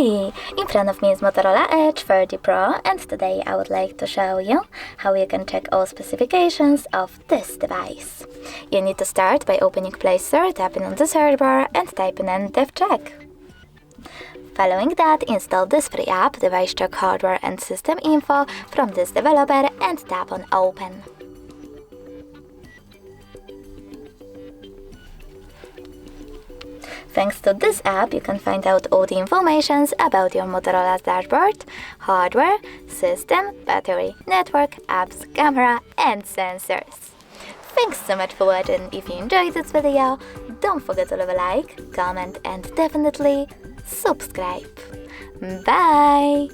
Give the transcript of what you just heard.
Hey! In front of me is Motorola Edge 30 Pro, and today I would like to show you how you can check all specifications of this device. You need to start by opening Play Store, tapping on the search bar and typing in DevCheck. Following that, install this free app, Device Check Hardware and System Info, from this developer and tap on Open. Thanks to this app, you can find out all the information about your Motorola's dashboard, hardware, system, battery, network, apps, camera, and sensors. Thanks so much for watching. If you enjoyed this video, don't forget to leave a like, comment, and definitely subscribe. Bye!